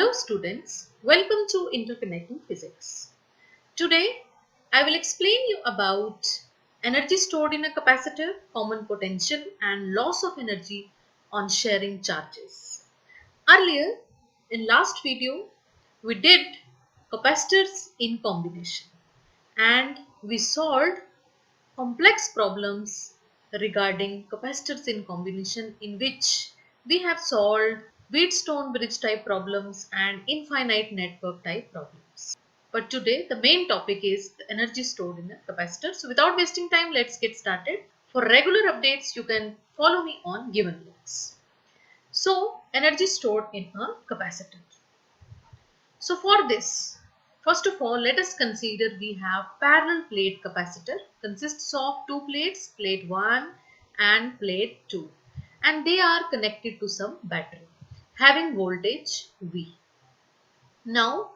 Hello students, welcome to Interconnecting Physics. Today I will explain you about energy stored in a capacitor, common potential and loss of energy on sharing charges. Earlier in last video we did capacitors in combination and we solved complex problems regarding capacitors in combination in which we have solved Wheatstone bridge type problems and infinite network type problems. But today the main topic is the energy stored in a capacitor. So without wasting time, let's get started. For regular updates, you can follow me on given links. So energy stored in a capacitor. So for this, first of all, let us consider we have parallel plate capacitor consists of two plates, plate 1 and plate 2, and they are connected to some battery having voltage V. Now,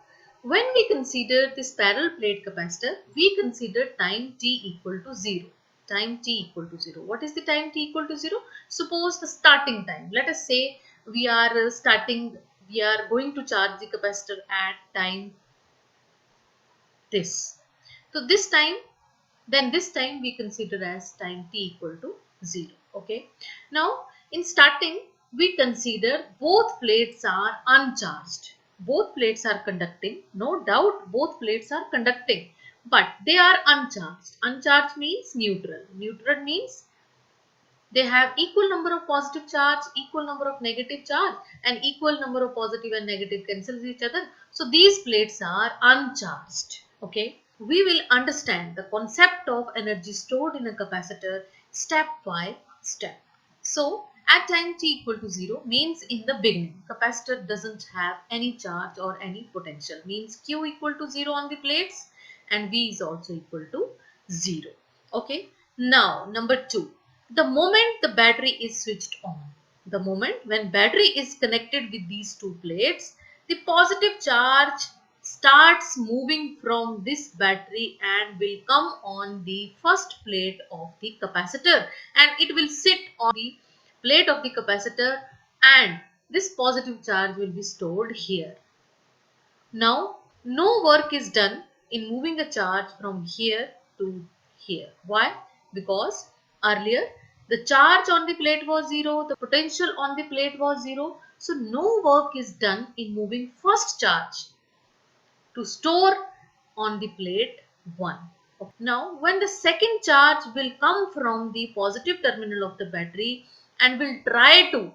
when we consider this parallel plate capacitor, we consider time t equal to 0. Time t equal to 0. What is the time t equal to 0? Suppose the starting time. Let us say we are going to charge the capacitor at time this. So this time we consider as time t equal to 0. Okay. Now in starting we consider both plates are uncharged. Both plates are conducting. No doubt both plates are conducting, but they are uncharged. Uncharged means neutral. Neutral means they have equal number of positive charge, equal number of negative charge, and equal number of positive and negative cancels each other. So these plates are uncharged. Okay. We will understand the concept of energy stored in a capacitor step by step. So at time t equal to 0 means in the beginning capacitor doesn't have any charge or any potential, means Q equal to 0 on the plates and V is also equal to 0. Okay. Now number 2. The moment the battery is switched on, the moment when battery is connected with these two plates, the positive charge starts moving from this battery and will come on the first plate of the capacitor, and it will sit on the plate of the capacitor and this positive charge will be stored here. Now, no work is done in moving a charge from here to here. Why? Because earlier the charge on the plate was 0, the potential on the plate was 0. So, no work is done in moving first charge to store on the plate 1. Now, when the second charge will come from the positive terminal of the battery and will try to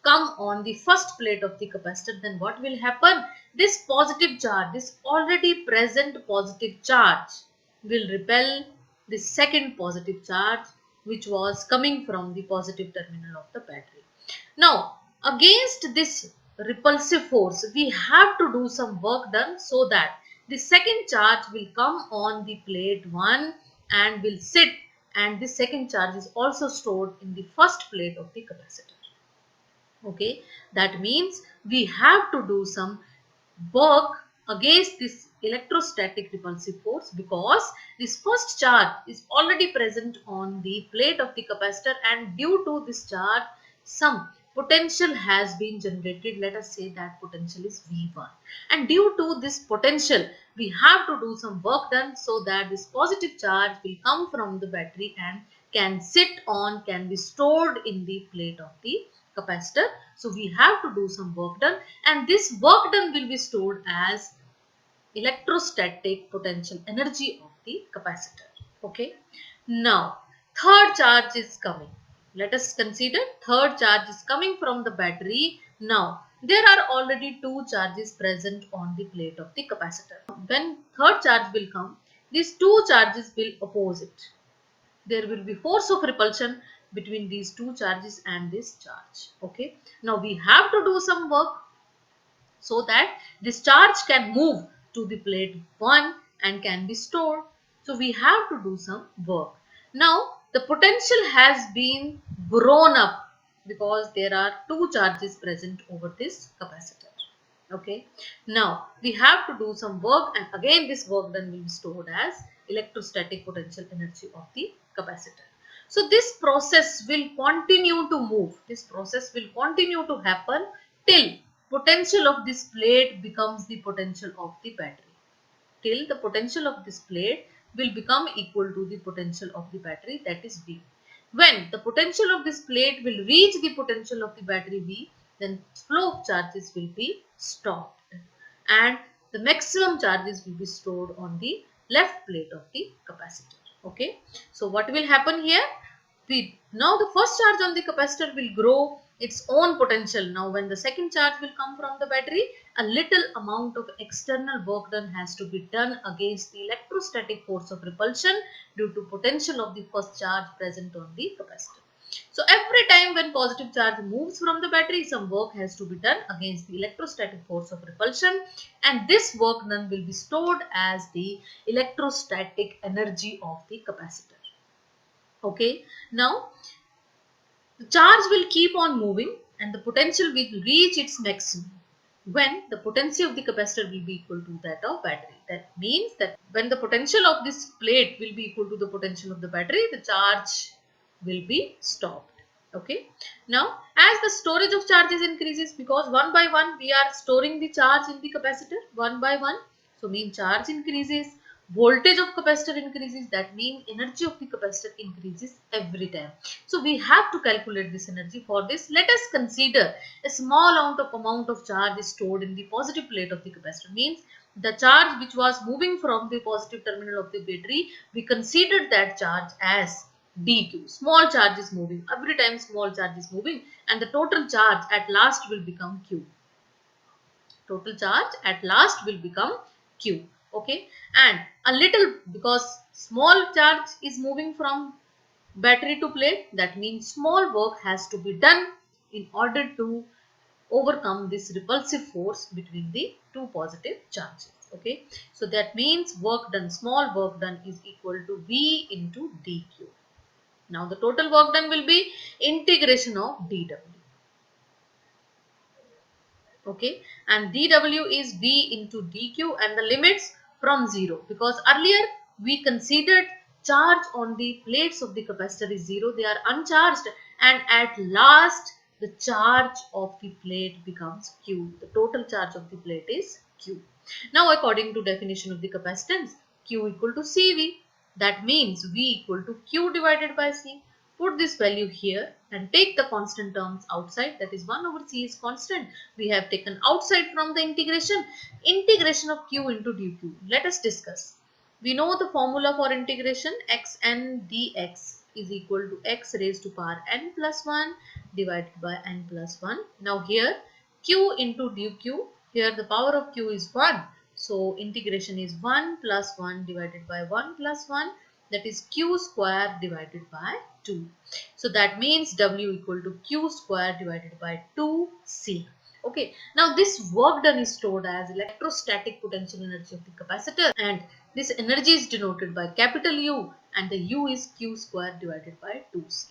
come on the first plate of the capacitor, then what will happen? This positive charge, this already present positive charge will repel the second positive charge which was coming from the positive terminal of the battery. Now, against this repulsive force, we have to do some work done so that the second charge will come on the plate 1 and will sit, and the second charge is also stored in the first plate of the capacitor. Okay, that means we have to do some work against this electrostatic repulsive force because this first charge is already present on the plate of the capacitor, and due to this charge some potential has been generated. Let us say that potential is V1, and due to this potential we have to do some work done so that this positive charge will come from the battery and can be stored in the plate of the capacitor. So we have to do some work done, and this work done will be stored as electrostatic potential energy of the capacitor. Okay. Now third charge is coming. Let us consider third charge is coming from the battery. Now there are already two charges present on the plate of the capacitor. When third charge will come, these two charges will oppose it. There will be force of repulsion between these two charges and this charge. Okay. Now we have to do some work so that this charge can move to the plate 1 and can be stored. So we have to do some work. Now the potential has been grown up because there are two charges present over this capacitor. Okay. Now we have to do some work, and again this work done will be stored as electrostatic potential energy of the capacitor. So this process will continue to move. This process will continue to happen till potential of this plate becomes the potential of the battery. Till the potential of this plate will become equal to the potential of the battery, that is V. When the potential of this plate will reach the potential of the battery V, then flow of charges will be stopped and the maximum charges will be stored on the left plate of the capacitor. Okay, so what will happen here? Now the first charge on the capacitor will grow its own potential. Now when the second charge will come from the battery, a little amount of external work done has to be done against the electrostatic force of repulsion due to potential of the first charge present on the capacitor. So every time when positive charge moves from the battery, some work has to be done against the electrostatic force of repulsion, and this work done will be stored as the electrostatic energy of the capacitor. Okay, now the charge will keep on moving and the potential will reach its maximum when the potential of the capacitor will be equal to that of battery. That means that when the potential of this plate will be equal to the potential of the battery, the charge will be stopped. Okay. Now, as the storage of charges increases, because one by one we are storing the charge in the capacitor one by one. So, mean charge increases, voltage of capacitor increases, that means energy of the capacitor increases every time. So we have to calculate this energy. For this, let us consider a small amount of charge is stored in the positive plate of the capacitor. Means the charge which was moving from the positive terminal of the battery, we considered that charge as dq. Small charge is moving, every time small charge is moving, and the total charge at last will become q. Total charge at last will become q. Okay, and a little, because small charge is moving from battery to plate, that means small work has to be done in order to overcome this repulsive force between the two positive charges. Okay, so that means work done, small work done is equal to V into dq. Now the total work done will be integration of dw. Okay, and dw is V into dq and the limits from 0, because earlier we considered charge on the plates of the capacitor is 0, they are uncharged, and at last the charge of the plate becomes q. The total charge of the plate is q. Now according to definition of the capacitance, q equal to cv, that means V equal to q divided by c. Put this value here and take the constant terms outside, that is 1 over c is constant. We have taken outside from the integration. Integration of q into dq. Let us discuss. We know the formula for integration, xn dx is equal to x raised to power n plus 1 divided by n plus 1. Now here q into dq, here the power of q is 1. So integration is 1 plus 1 divided by 1 plus 1, that is q square divided by 2. So that means W equal to q square divided by 2c. Okay, now this work done is stored as electrostatic potential energy of the capacitor, and this energy is denoted by capital U, and the U is q square divided by 2c.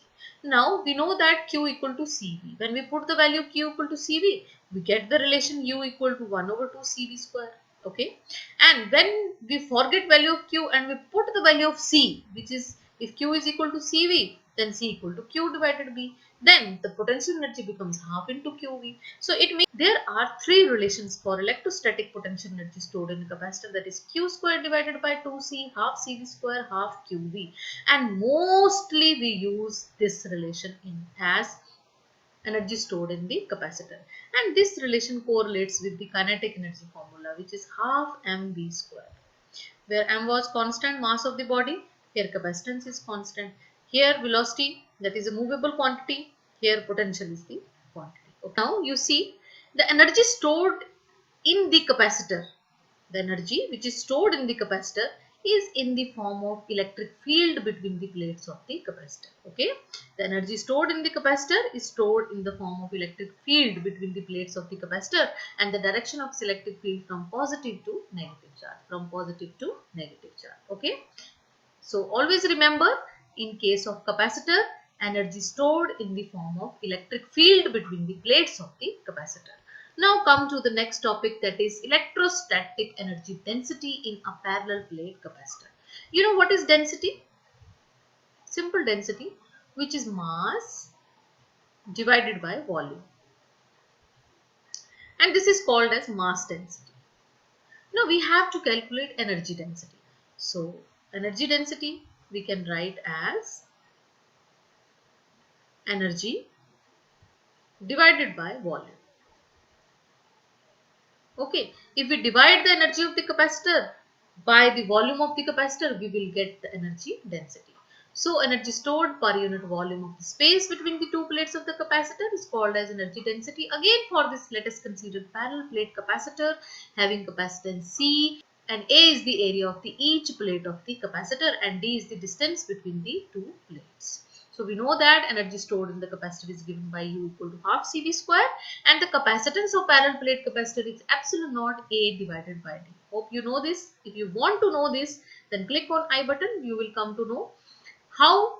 Now we know that q equal to cv. When we put the value q equal to cv, we get the relation U equal to 1 over 2 cv square. Okay, and when we forget value of q and we put the value of c, which is if q is equal to cv, then c equal to q divided b, then the potential energy becomes half into qv. So it means there are three relations for electrostatic potential energy stored in a capacitor, that is q square divided by 2c, half cv square, half qv, and mostly we use this relation in as energy stored in the capacitor, and this relation correlates with the kinetic energy formula, which is half mv square, where m was constant mass of the body, here capacitance is constant, here velocity, that is a movable quantity, here potential is the quantity. Okay. Now you see the energy stored in the capacitor, the energy which is stored in the capacitor is in the form of electric field between the plates of the capacitor. Okay, the energy stored in the capacitor is stored in the form of electric field between the plates of the capacitor, and the direction of electric field from positive to negative charge, from positive to negative charge. Okay, so always remember, in case of capacitor, energy stored in the form of electric field between the plates of the capacitor. Now come to the next topic, that is electrostatic energy density in a parallel plate capacitor. You know what is density? Simple density, which is mass divided by volume. and this is called as mass density. Now we have to calculate energy density. So energy density we can write as energy divided by volume. Okay, if we divide the energy of the capacitor by the volume of the capacitor, we will get the energy density. So energy stored per unit volume of the space between the two plates of the capacitor is called as energy density. Again, for this, let us consider parallel plate capacitor having capacitance C, and A is the area of the each plate of the capacitor and D is the distance between the two plates. So we know that energy stored in the capacitor is given by U equal to half CV square, and the capacitance of parallel plate capacitor is epsilon naught A divided by D. Hope you know this. If you want to know this, then click on I button. You will come to know how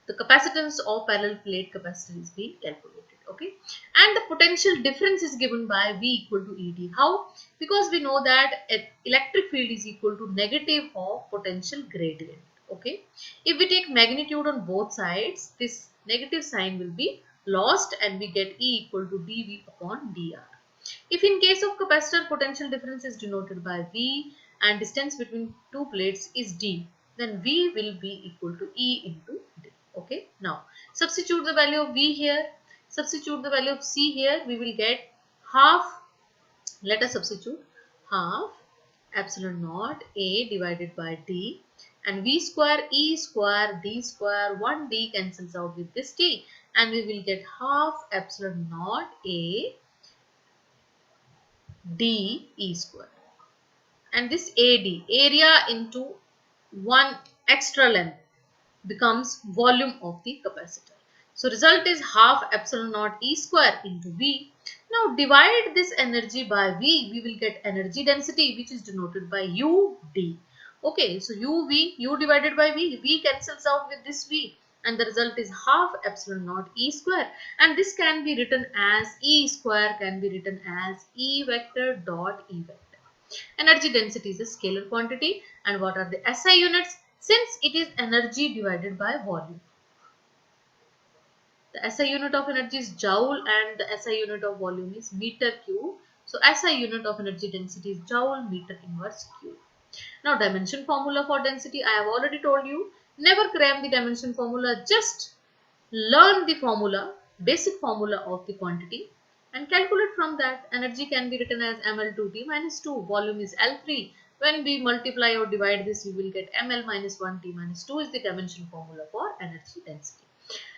the capacitance of parallel plate capacitor is being calculated. Okay, and the potential difference is given by V equal to ED. How? Because we know that electric field is equal to negative of potential gradient. Okay, if we take magnitude on both sides, this negative sign will be lost and we get E equal to dV upon dr. If in case of capacitor, potential difference is denoted by V and distance between two plates is D, then V will be equal to E into D. Okay, now substitute the value of V here, substitute the value of C here, we will get half, let us substitute half epsilon naught A divided by D, and V square E square D square, 1D cancels out with this D, and we will get half epsilon naught A D E square, and this AD, area into one extra length, becomes volume of the capacitor. So result is half epsilon naught E square into V. Now divide this energy by V, we will get energy density which is denoted by UD. Okay, so U divided by V cancels out with this V, and the result is half epsilon naught E square, and this can be written as E square can be written as E vector dot E vector. Energy density is a scalar quantity, and what are the SI units? Since it is energy divided by volume. The SI unit of energy is joule and the SI unit of volume is meter cube. So SI unit of energy density is joule meter inverse cube. Now dimension formula for density, I have already told you, never cram the dimension formula, just learn the formula, basic formula of the quantity and calculate from that. Energy can be written as ml2t minus 2, volume is L3. When we multiply or divide this, we will get ml minus 1t minus 2 is the dimension formula for energy density.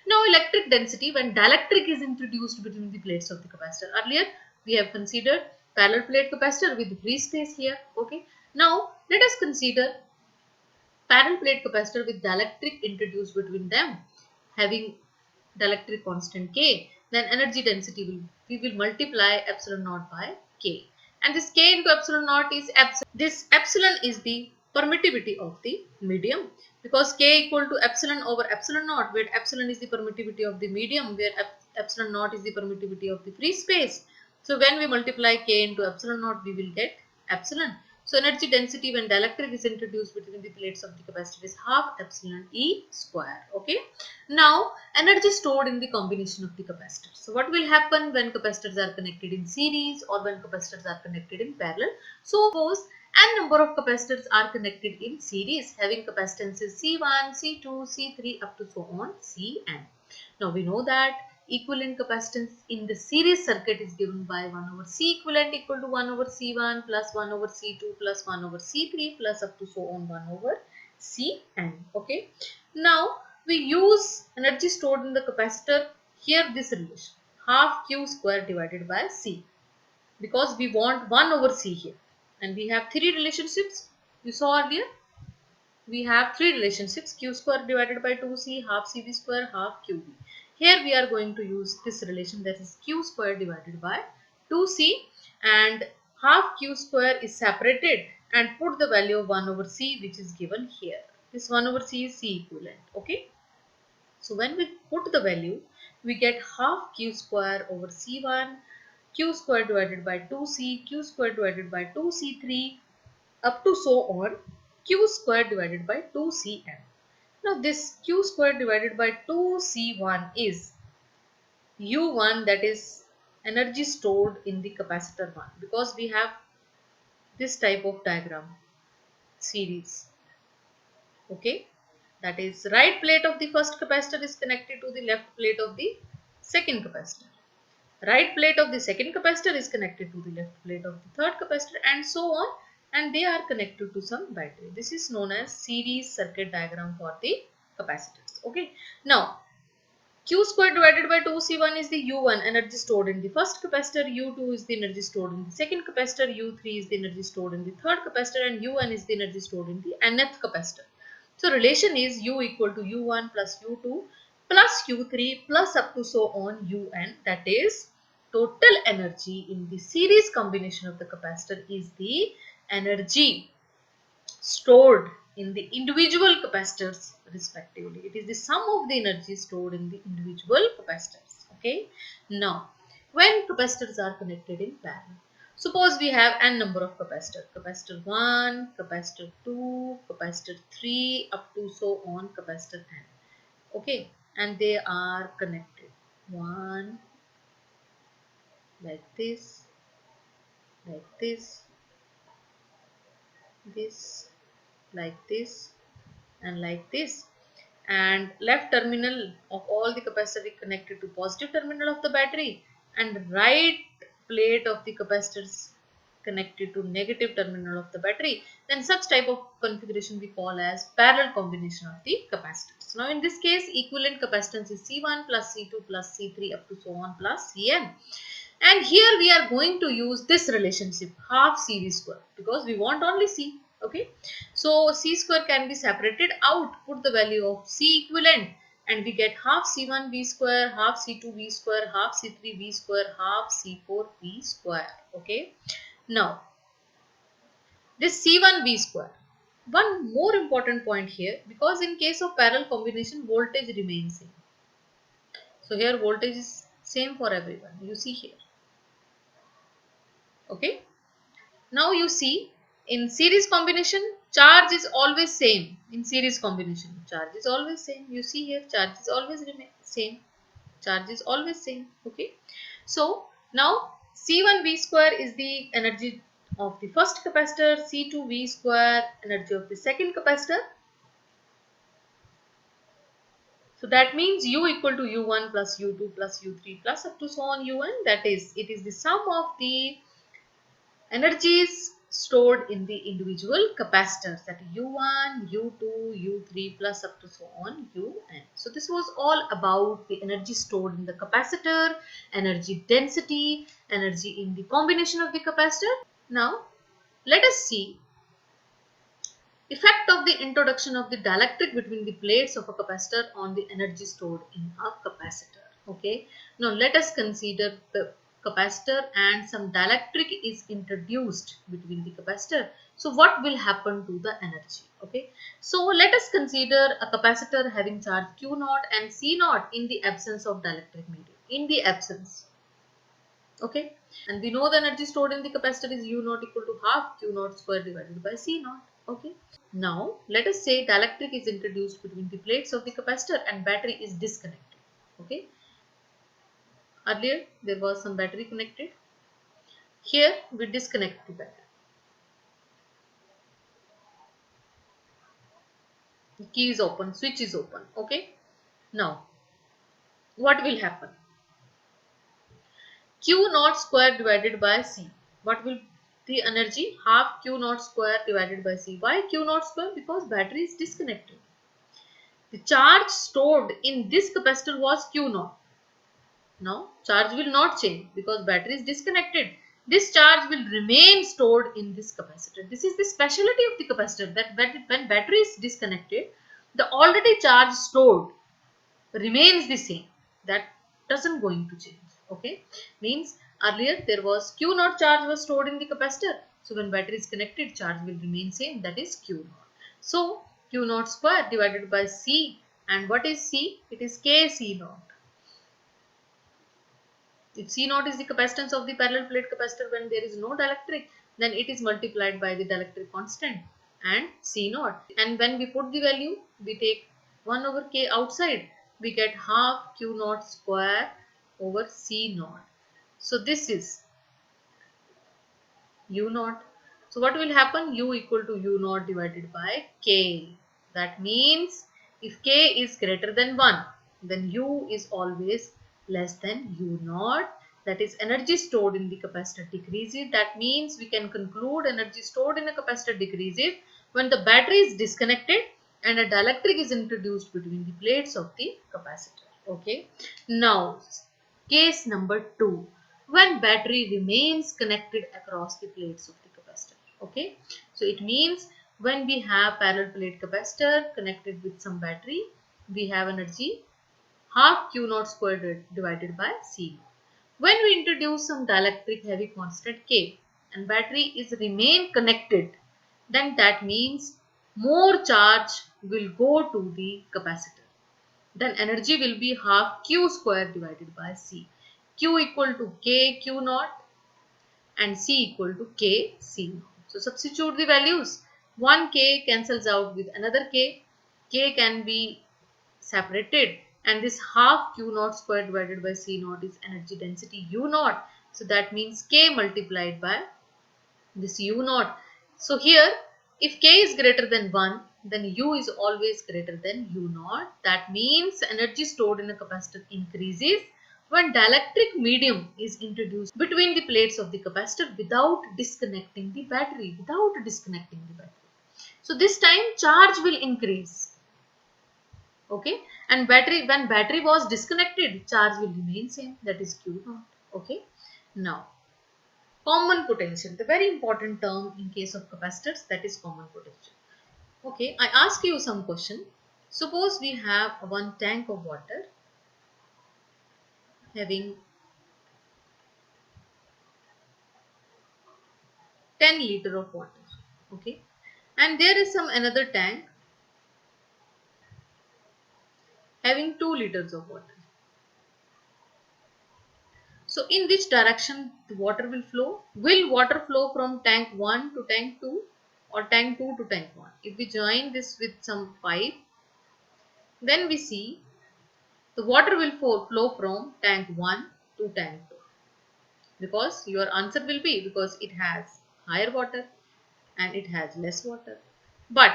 Now electric density, when dielectric is introduced between the plates of the capacitor. Earlier we have considered parallel plate capacitor with free space here. Okay, now let us consider parallel plate capacitor with dielectric introduced between them, having dielectric constant K, then energy density we will multiply epsilon naught by K, and this K into epsilon naught is epsilon. This epsilon is the permittivity of the medium, because K equal to epsilon over epsilon naught, where epsilon is the permittivity of the medium, where epsilon naught is the permittivity of the free space. So when we multiply K into epsilon naught, we will get epsilon. So energy density when dielectric is introduced between the plates of the capacitor is half epsilon E square. Okay. Now energy stored in the combination of the capacitors. So what will happen when capacitors are connected in series or when capacitors are connected in parallel? So suppose n number of capacitors are connected in series having capacitances C1, C2, C3 up to so on Cn. Now we know that equivalent capacitance in the series circuit is given by 1 over C equivalent equal to 1 over C1 plus 1 over C2 plus 1 over C3 plus up to so on 1 over Cn. Okay. Now we use energy stored in the capacitor here, this relation half Q square divided by C, because we want 1 over C here, and we have three relationships you saw earlier. We have three relationships, Q square divided by 2C, half CV square, half QV. Here we are going to use this relation, that is Q square divided by 2C, and half Q square is separated and put the value of 1 over C which is given here. This 1 over C is C equivalent. Okay. So when we put the value, we get half Q square over C1, Q square divided by 2C, Q square divided by 2C3 up to so on Q square divided by 2Cn. Now this Q square divided by 2C1 is U1, that is energy stored in the capacitor 1, because we have this type of diagram series. Okay, that is, right plate of the first capacitor is connected to the left plate of the second capacitor. Right plate of the second capacitor is connected to the left plate of the third capacitor, and so on, and they are connected to some battery. This is known as series circuit diagram for the capacitors. Okay, now Q square divided by 2C1 is the U1 energy stored in the first capacitor, U2 is the energy stored in the second capacitor, U3 is the energy stored in the third capacitor, and Un is the energy stored in the nth capacitor. So relation is U equal to U1 plus U2 plus U3 plus up to so on Un, that is, total energy in the series combination of the capacitor is the energy stored in the individual capacitors respectively. It is the sum of the energy stored in the individual capacitors. Okay. Now, when capacitors are connected in parallel, suppose we have n number of capacitors. Capacitor 1, capacitor 2, capacitor 3 up to so on capacitor n. Okay. And they are connected. One like this, this, like this, and like this, and left terminal of all the capacitor is connected to positive terminal of the battery, and right plate of the capacitors connected to negative terminal of the battery, then such type of configuration we call as parallel combination of the capacitors. Now in this case, equivalent capacitance is C1 plus C2 plus C3 up to so on plus Cn. And here we are going to use this relationship, half CV square, because we want only C. Okay. So C square can be separated out, put the value of C equivalent, and we get half C1 V square, half C2 V square, half C3 V square, half C4 V square. Okay. Now, this C1 V square. One more important point here, because in case of parallel combination, voltage remains same. So here voltage is same for everyone. You see here. Okay. Now you see, in series combination, charge is always same. In series combination, charge is always same. You see here, charge is always remain same. Charge is always same. Okay. So now C1 V square is the energy of the first capacitor, C2 V square energy of the second capacitor. So that means U equal to U1 plus U2 plus U3 plus up to so on Un. That is, it is the sum of the energies stored in the individual capacitors, that U1, U2, U3 plus up to so on Un. So this was all about the energy stored in the capacitor, energy density, energy in the combination of the capacitor. Now let us see effect of the introduction of the dielectric between the plates of a capacitor on the energy stored in a capacitor. Okay. Now let us consider the capacitor and some dielectric is introduced between the capacitor. So what will happen to the energy? Okay. So let us consider a capacitor having charge Q naught and C naught in the absence of dielectric medium. In the absence. Okay. And we know the energy stored in the capacitor is U naught equal to half Q naught square divided by C naught. Okay. Now, let us say dielectric is introduced between the plates of the capacitor and battery is disconnected. Okay. Earlier, there was some battery connected. Here, we disconnect the battery. The key is open, switch is open. Okay. Now, what will happen? Q naught square divided by C. What will the energy? Half Q naught square divided by C. Why Q naught square? Because battery is disconnected. The charge stored in this capacitor was Q naught. Now, charge will not change because battery is disconnected. This charge will remain stored in this capacitor. This is the specialty of the capacitor, that when battery is disconnected, the already charge stored remains the same. That doesn't going to change. Okay. Means earlier there was Q naught charge was stored in the capacitor. So when battery is connected, charge will remain same, that is Q naught. So Q naught square divided by C, and what is C? It is K C naught. If C naught is the capacitance of the parallel plate capacitor when there is no dielectric, then it is multiplied by the dielectric constant and C naught. And when we put the value, we take 1 over K outside, we get half Q naught square over C naught. So this is U naught. So what will happen? U equal to U naught divided by K. That means if K is greater than 1, then U is always less than U naught. That is, energy stored in the capacitor decreases. That means we can conclude energy stored in a capacitor decreases when the battery is disconnected and a dielectric is introduced between the plates of the capacitor. Okay. Now, case number 2, when battery remains connected across the plates of the capacitor. Okay. So it means when we have parallel plate capacitor connected with some battery, we have energy half Q naught squared divided by C. When we introduce some dielectric heavy constant K and battery is remain connected, then that means more charge will go to the capacitor. Then energy will be half Q square divided by C. Q equal to K Q naught and C equal to K C naught. So substitute the values. One K cancels out with another K. K can be separated, and this half Q naught square divided by C naught is energy density U naught. So that means K multiplied by this U naught. So here, if K is greater than 1, then U is always greater than U naught. That means energy stored in a capacitor increases when dielectric medium is introduced between the plates of the capacitor without disconnecting the battery. So this time charge will increase. Okay, and when battery was disconnected, charge will remain same, that is Q naught. Okay, now common potential, the very important term in case of capacitors, that is common potential. Okay, I ask you some question. Suppose we have one tank of water having 10 liter of water. Okay, and there is some another tank having 2 liters of water. So in which direction the water will flow? Will water flow from tank 1 to tank 2 or tank 2 to tank 1? If we join this with some pipe, then we see the water will flow from tank 1 to tank 2. Because your answer will be because it has higher water and it has less water. But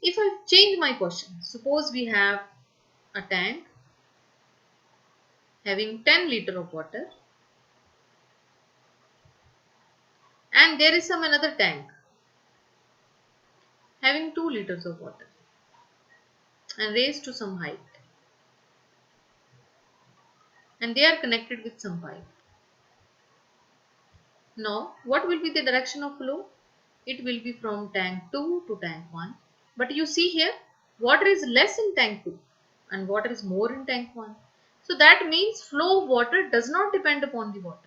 if I change my question, suppose we have a tank having 10 liter of water and there is some another tank having 2 liters of water and raised to some height, and they are connected with some pipe. Now, what will be the direction of flow? It will be from tank 2 to tank 1. But you see here, water is less in tank 2 and water is more in tank 1. So that means flow of water does not depend upon the water.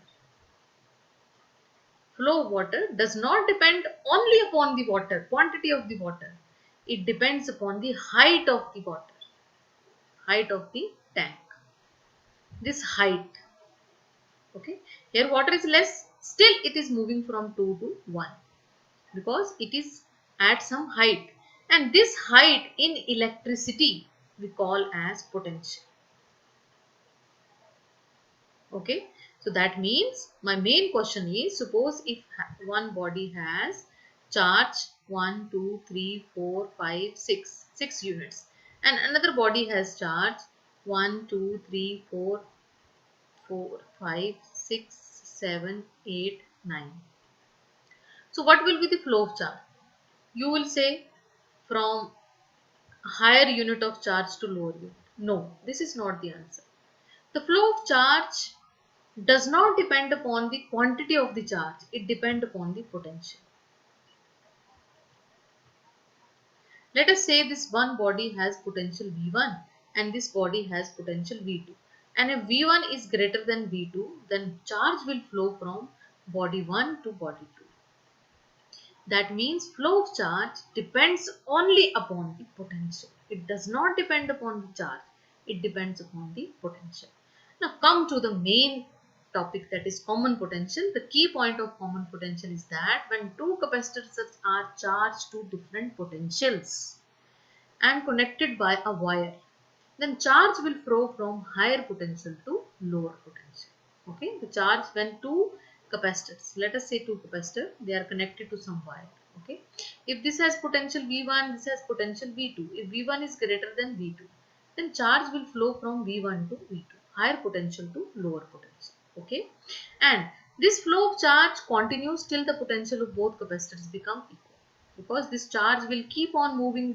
Flow of water does not depend only upon the water, quantity of the water. It depends upon the height of the water, height of the tank. This height. Okay. Here water is less, still it is moving from 2 to 1 because it is at some height. And this height in electricity we call as potential. Okay. So that means my main question is, suppose if one body has charge 1, 2, 3, 4, 5, 6, 6 units and another body has charge 1, 2, 3, 4, 4, 5, 6, 7, 8, 9. So what will be the flow of charge? You will say from higher unit of charge to lower unit. No, this is not the answer. The flow of charge does not depend upon the quantity of the charge. It depends upon the potential. Let us say this one body has potential V1 and this body has potential V2. And if V1 is greater than V2, then charge will flow from body 1 to body 2. That means flow of charge depends only upon the potential. It does not depend upon the charge. It depends upon the potential. Now come to the main topic, that is common potential. The key point of common potential is that when two capacitors are charged to different potentials and connected by a wire, then charge will flow from higher potential to lower potential. Okay, the charge when two capacitors, let us say two capacitors, they are connected to some wire. Okay, if this has potential V1, this has potential V2. If V1 is greater than V2, then charge will flow from V1 to V2, higher potential to lower potential. Okay, and this flow of charge continues till the potential of both capacitors become equal, because this charge will keep on moving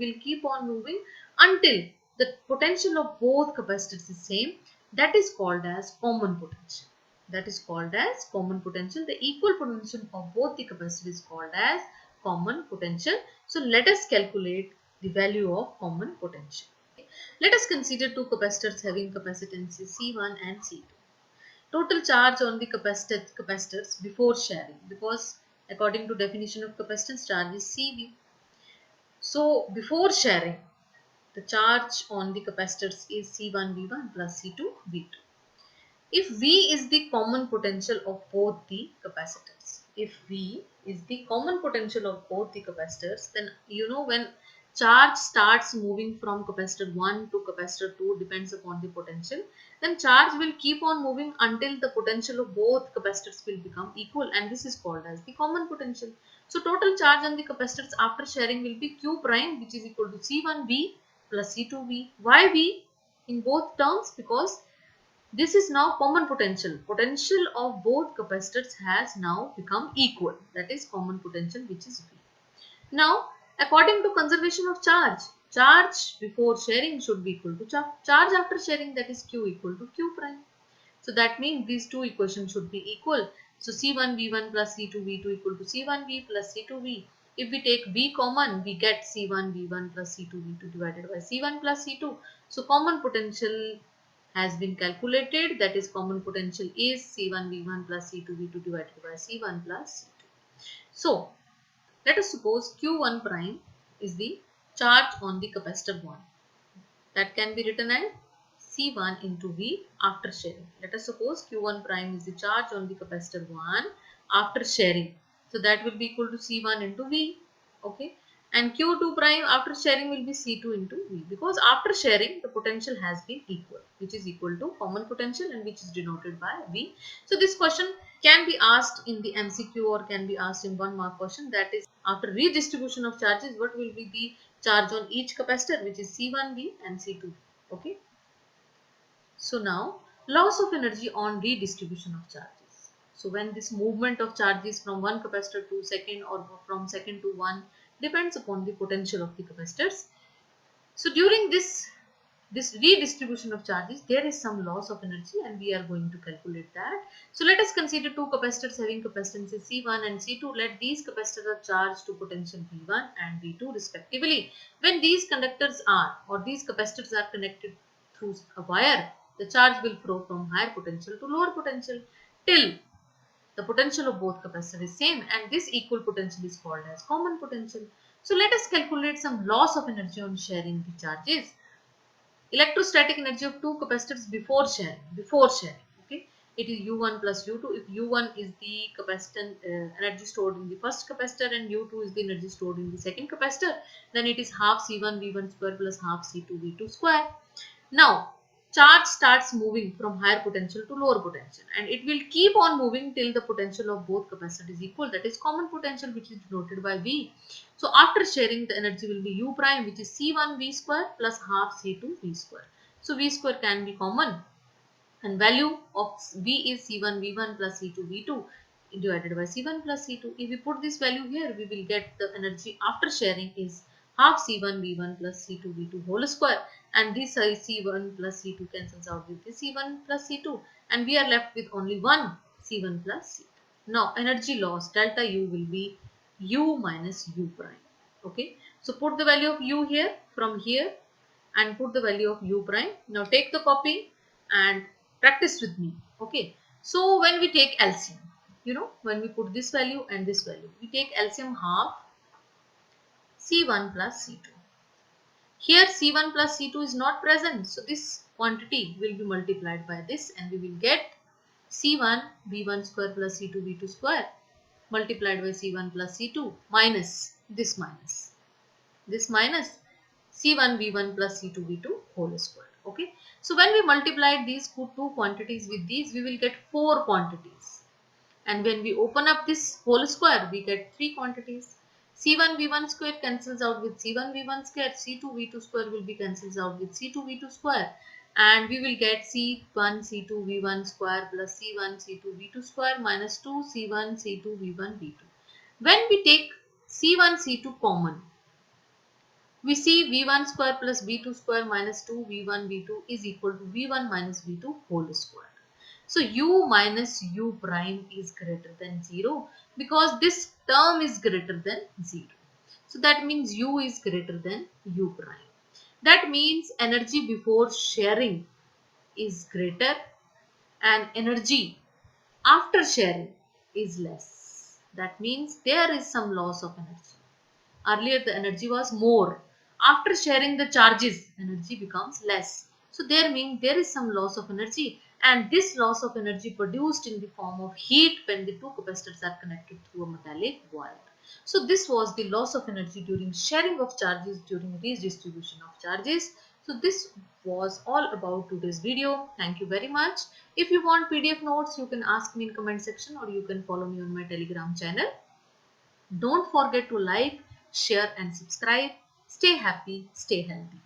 until the potential of both capacitors is same. That is called as common potential. That is called as common potential. The equal potential of both the capacitors is called as common potential. So let us calculate the value of common potential. Let us consider two capacitors having capacitances C1 and C2. Total charge on the capacitors before sharing, because according to definition of capacitance, charge is CV. So before sharing, the charge on the capacitors is C1 V1 plus C2 V2. If V is the common potential of both the capacitors, then when charge starts moving from capacitor 1 to capacitor 2, depends upon the potential, then charge will keep on moving until the potential of both capacitors will become equal, and this is called as the common potential. So total charge on the capacitors after sharing will be Q prime, which is equal to C1V plus C2V. Why V in both terms? Because this is now common potential. Potential of both capacitors has now become equal. That is common potential, which is V. Now, according to conservation of charge, charge before sharing should be equal to charge after sharing, that is Q equal to Q prime. So that means these two equations should be equal. So C1V1 plus C2V2 equal to C1V plus C2V. If we take V common, we get C1V1 plus C2V2 divided by C1 plus C2. So common potential has been calculated. That is, common potential is C1V1 plus C2V2 divided by C1 plus C2. So let us suppose Q1 prime is the charge on the capacitor 1. That can be written as C1 into V after sharing. Let us suppose Q1 prime is the charge on the capacitor 1 after sharing. So that will be equal to C1 into V. Okay. And Q2 prime after sharing will be C2 into V, because after sharing the potential has been equal, which is equal to common potential and which is denoted by V. So this question can be asked in the MCQ or can be asked in 1 mark question, that is, after redistribution of charges, what will be the charge on each capacitor, which is C1V and C2V. Okay. So now, loss of energy on redistribution of charges. So when this movement of charges from one capacitor to second or from second to 1 depends upon the potential of the capacitors. So during this redistribution of charges, there is some loss of energy and we are going to calculate that. So let us consider two capacitors having capacitances C1 and C2. Let these capacitors are charged to potential V1 and V2 respectively. When these conductors are, or these capacitors are connected through a wire, the charge will flow from higher potential to lower potential till the potential of both capacitors is same, and this equal potential is called as common potential. So let us calculate some loss of energy on sharing the charges. Electrostatic energy of two capacitors before sharing. Okay, it is U1 plus U2. If U1 is the capacitance energy stored in the first capacitor and U2 is the energy stored in the second capacitor, then it is half C1 V1 square plus half C2 V2 square. Now, charge starts moving from higher potential to lower potential, and it will keep on moving till the potential of both capacitors is equal. That is common potential, which is denoted by V. So after sharing, the energy will be U prime, which is C1 V square plus half C2 V square. So V square can be common, and value of V is C1 V1 plus C2 V2 divided by C1 plus C2. If we put this value here, we will get the energy after sharing is half C1 V1 plus C2 V2 whole square, and this C1 plus C2 cancels out with this C1 plus C2, and we are left with only one C1 plus C2. Now energy loss delta U will be U minus U prime. Okay, so put the value of U here from here and put the value of U prime. Now take the copy and practice with me. Okay, so when we take LCM, when we put this value and this value, we take LCM half C1 plus C2. Here C1 plus C2 is not present, so this quantity will be multiplied by this and we will get C1 V1 square plus C2 V2 square multiplied by C1 plus C2 minus this minus C1 V1 plus C2 V2 whole square. Okay. So when we multiply these two quantities with these, we will get 4 quantities. And when we open up this whole square, we get 3 quantities. C1 V1 square cancels out with C1 V1 square. C2 V2 square will be cancels out with C2 V2 square. And we will get C1 C2 V1 square plus C1 C2 V2 square minus 2 C1 C2 V1 V2. When we take C1 C2 common, we see V1 square plus V2 square minus 2 V1 V2 is equal to V1 minus V2 whole square. So U minus U prime is greater than 0 because this term is greater than 0. So that means U is greater than U prime. That means energy before sharing is greater and energy after sharing is less. That means there is some loss of energy. Earlier the energy was more. After sharing the charges, energy becomes less. So there means there is some loss of energy, and this loss of energy produced in the form of heat when the two capacitors are connected through a metallic wire. So this was the loss of energy during sharing of charges during redistribution of charges. So this was all about today's video. Thank you very much. If you want PDF notes, you can ask me in comment section or you can follow me on my Telegram channel. Don't forget to like, share and subscribe. Stay happy, stay healthy.